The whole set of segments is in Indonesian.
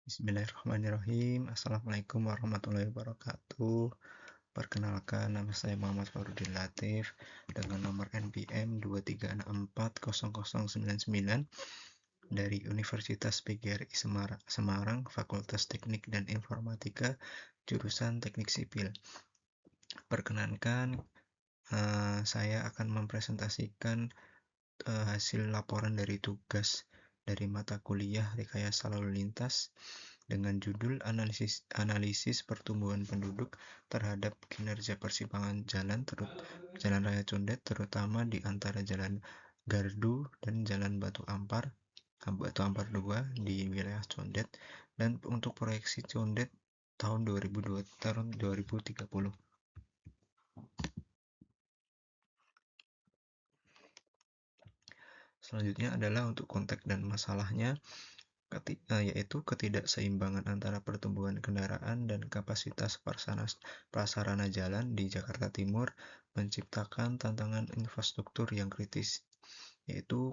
Bismillahirrahmanirrahim. Assalamualaikum warahmatullahi wabarakatuh. Perkenalkan, nama saya Muhammad Farudin Latif dengan nomor NPM 2364099 dari Universitas PGRI Semarang, Fakultas Teknik dan Informatika, jurusan Teknik Sipil. Perkenankan, saya akan mempresentasikan hasil laporan dari tugas dari mata kuliah Rekayasa Lalu Lintas dengan judul analisis pertumbuhan penduduk terhadap kinerja persimpangan jalan raya Condet, terutama di antara Jalan Gardu dan Jalan Batu Ampar 2 di wilayah Condet, dan untuk proyeksi Condet tahun 2030. Selanjutnya adalah untuk konteks dan masalahnya, yaitu ketidakseimbangan antara pertumbuhan kendaraan dan kapasitas prasarana jalan di Jakarta Timur menciptakan tantangan infrastruktur yang kritis, yaitu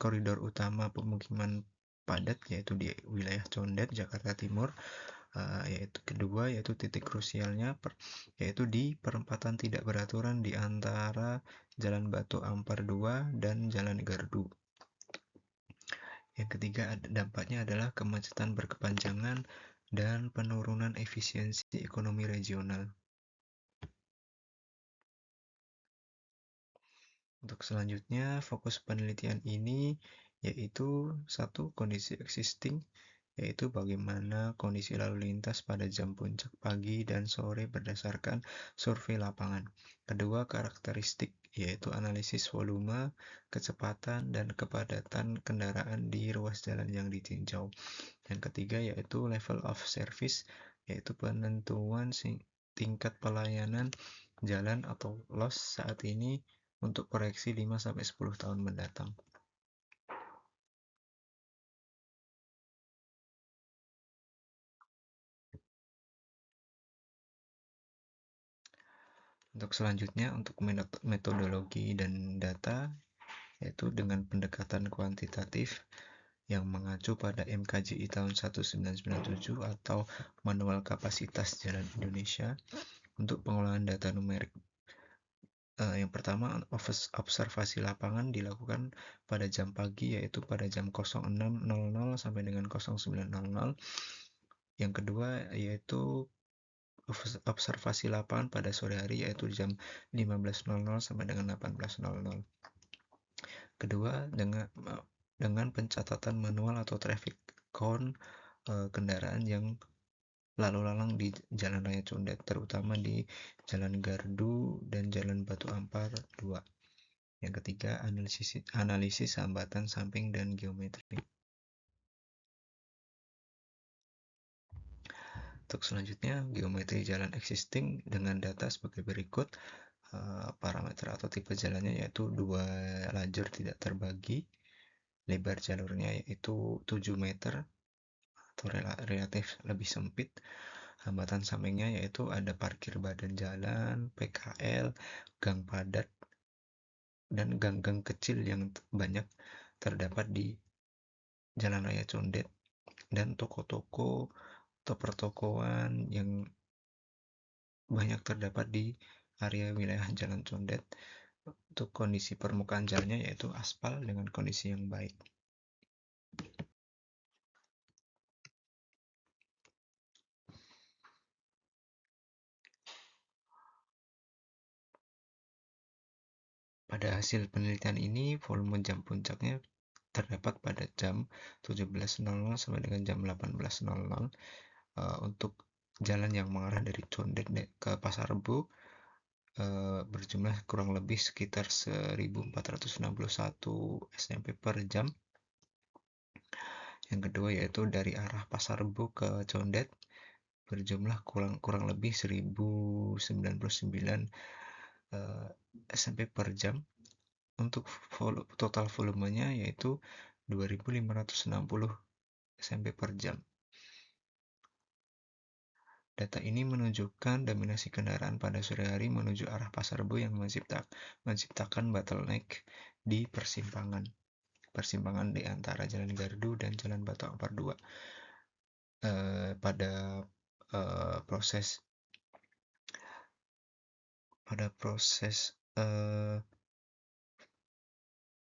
koridor utama pemukiman padat, yaitu di wilayah Condet, Jakarta Timur. Yaitu kedua, yaitu titik krusialnya yaitu di perempatan tidak beraturan di antara Jalan Batu Ampar 2 dan Jalan Gardu. Yang ketiga, dampaknya adalah kemacetan berkepanjangan dan penurunan efisiensi ekonomi regional. Untuk selanjutnya, fokus penelitian ini yaitu satu, kondisi existing, yaitu bagaimana kondisi lalu lintas pada jam puncak pagi dan sore berdasarkan survei lapangan. Kedua, karakteristik, yaitu analisis volume, kecepatan, dan kepadatan kendaraan di ruas jalan yang ditinjau. Yang ketiga, yaitu level of service, yaitu penentuan tingkat pelayanan jalan atau LOS saat ini untuk proyeksi 5-10 tahun mendatang. Untuk selanjutnya, untuk metodologi dan data, yaitu dengan pendekatan kuantitatif yang mengacu pada MKJI tahun 1997 atau Manual Kapasitas Jalan Indonesia. Untuk pengolahan data numerik, yang pertama, observasi lapangan dilakukan pada jam pagi, yaitu pada jam 06.00 sampai dengan 09.00. Yang kedua, yaitu observasi lapangan pada sore hari, yaitu jam 15.00 sampai dengan 18.00. Kedua, dengan pencatatan manual atau traffic count kendaraan yang lalu lalang di Jalan Raya Condet, terutama di Jalan Gardu dan Jalan Batu Ampar 2. Yang ketiga, analisis hambatan samping dan geometri. Untuk selanjutnya, geometri jalan existing dengan data sebagai berikut. Parameter atau tipe jalannya yaitu 2 lajur tidak terbagi, lebar jalurnya yaitu 7 meter atau relatif lebih sempit. Hambatan sampingnya yaitu ada parkir badan jalan, PKL, gang padat, dan gang-gang kecil yang banyak terdapat di Jalan Raya Condet, dan toko-toko atau pertokoan yang banyak terdapat di area wilayah Jalan Condet. Untuk kondisi permukaan jalannya yaitu aspal dengan kondisi yang baik. Pada hasil penelitian ini, volume jam puncaknya terdapat pada jam 17.00 sampai dengan jam 18.00. Untuk jalan yang mengarah dari Condet ke Pasar Rebo berjumlah kurang lebih sekitar 1461 SMP per jam. Yang kedua, yaitu dari arah Pasar Rebo ke Condet berjumlah kurang lebih 1099 SMP per jam. Untuk total volumenya yaitu 2560 SMP per jam. Data ini menunjukkan dominasi kendaraan pada sore hari menuju arah Pasar Rebo yang menciptakan bottleneck di persimpangan di antara Jalan Gardu dan Jalan Batu Ampar 2. pada proses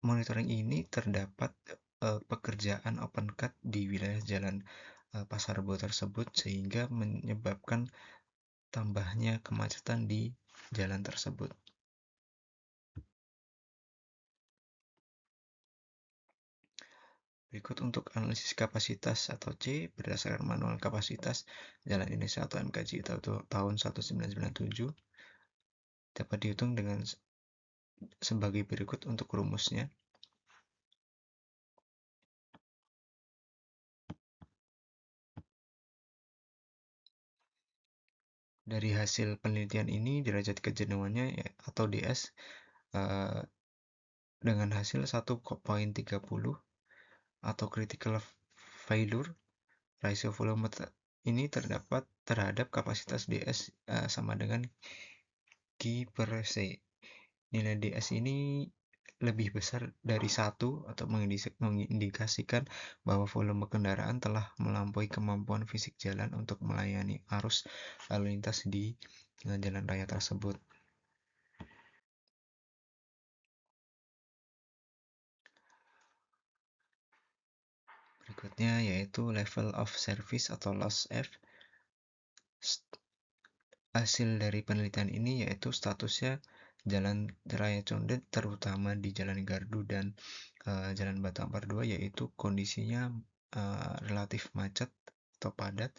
monitoring ini terdapat pekerjaan open cut di wilayah jalan Pasar Rebo tersebut sehingga menyebabkan tambahnya kemacetan di jalan tersebut. Berikut untuk analisis kapasitas atau C berdasarkan manual kapasitas Jalan Indonesia atau MKJ tahun 1997 dapat dihitung dengan sebagai berikut untuk rumusnya. Dari hasil penelitian ini, derajat kejenuhannya atau DS dengan hasil 1,30 atau critical failure ratio volume ini terdapat terhadap kapasitas DS sama dengan Q per C. Nilai DS ini lebih besar dari 1 atau mengindikasikan bahwa volume kendaraan telah melampaui kemampuan fisik jalan untuk melayani arus lalu lintas di jalan raya tersebut. Berikutnya yaitu level of service atau loss F. Hasil dari penelitian ini yaitu statusnya jalan raya Condet terutama di Jalan Gardu dan Jalan Batu Ampar 2 yaitu kondisinya relatif macet atau padat.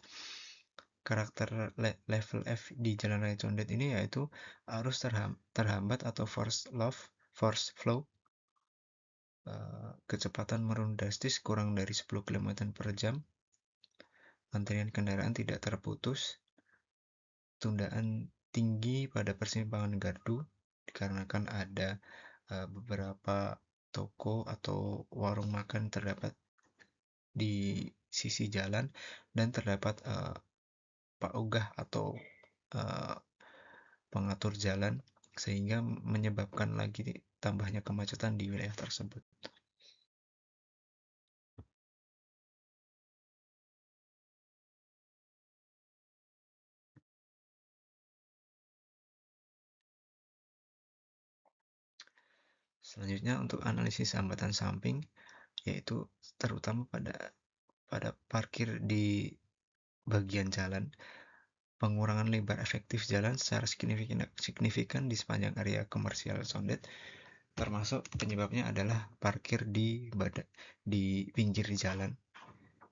Karakter level F di Jalan Raya Condet ini yaitu arus terhambat atau force flow, kecepatan menurun drastis kurang dari 10 km per jam, antrian kendaraan tidak terputus, tundaan tinggi pada persimpangan gardu dikarenakan ada beberapa toko atau warung makan terdapat di sisi jalan dan terdapat paugah atau pengatur jalan sehingga menyebabkan lagi tambahnya kemacetan di wilayah tersebut. Selanjutnya untuk analisis hambatan samping yaitu terutama pada parkir di bagian jalan, pengurangan lebar efektif jalan secara signifikan di sepanjang area komersial Condet, termasuk penyebabnya adalah parkir di pinggir jalan.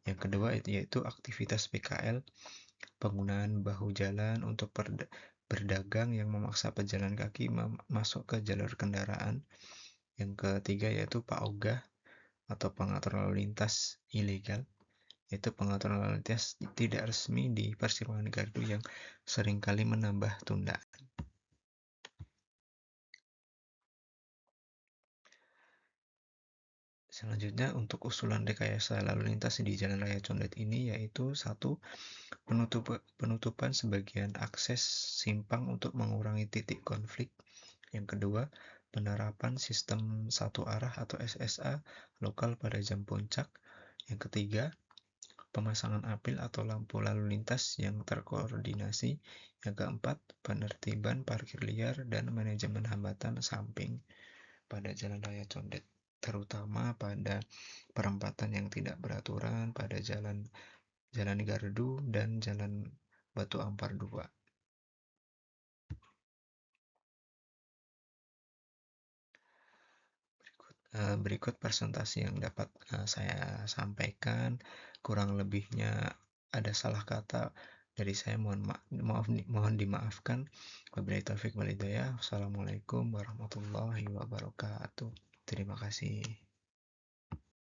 Yang kedua yaitu aktivitas PKL, penggunaan bahu jalan untuk berdagang yang memaksa pejalan kaki masuk ke jalur kendaraan. Yang ketiga yaitu paogah atau pengatur lalu lintas ilegal, yaitu pengaturan lalu lintas tidak resmi di persimpangan gardu yang seringkali menambah tundaan. Selanjutnya untuk usulan rekayasa lalu lintas di Jalan Raya Condet ini yaitu 1. Penutupan sebagian akses simpang untuk mengurangi titik konflik. Yang kedua, penerapan sistem satu arah atau SSA lokal pada jam puncak. Yang ketiga, pemasangan apil atau lampu lalu lintas yang terkoordinasi. Yang keempat, penertiban parkir liar dan manajemen hambatan samping pada Jalan Raya Condet, terutama pada perempatan yang tidak beraturan pada Jalan Gardu dan Jalan Batu Ampar 2. Berikut presentasi yang dapat saya sampaikan. Kurang lebihnya ada salah kata dari saya, mohon dimaafkan. Wabillahi taufiq wal hidayah. Wassalamualaikum warahmatullahi wabarakatuh. Terima kasih.